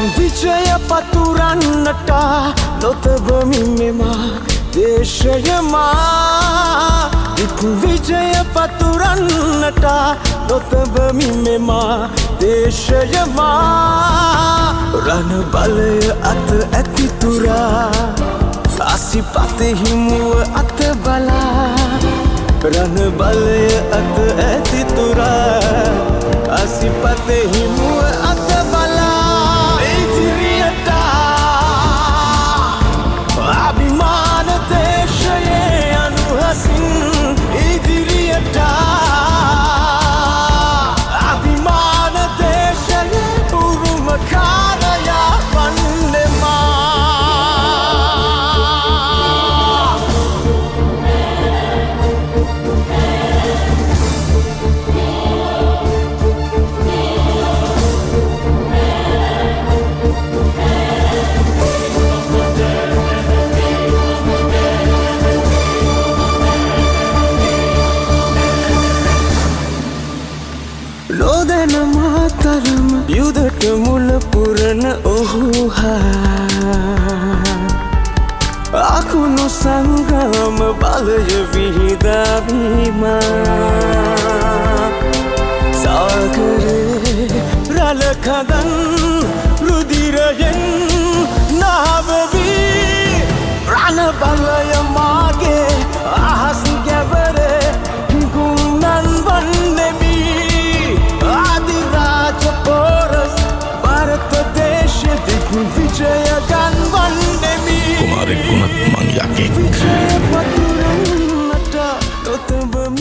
විජය පතුරන්නට නොතබමි මෙම දේශයමා විජය පතුරන්නට නොතබමි මෙම දේශයමා රණ බලය අත ඇති තුරා ආසිපතෙහි මුව අත බලා රණ බලය අත ඇති තුරා ආසිපතෙහි මුව අත බලා ඉදිරියට අභිමාන දේශයේ අනුහසින් ඉදිරියට අභිමාන දේශයේ උරුමකාරයා වන්නෙමා ලෝදන මාතරම යුදට මුල පුරන ඔහු අකුණු සංගම බලය විහිදාවීම සාගරේ රලකදන් රුදිරයෙන් නාවවී රණ බලය මාගේ අහස් ගැවරේ ගුණන් වන්නෙමි විජය ගන්වන්නෙමි කුමාරෙක් වුණත් මං යකෙක් විජය පතුරන්නට නොතබමි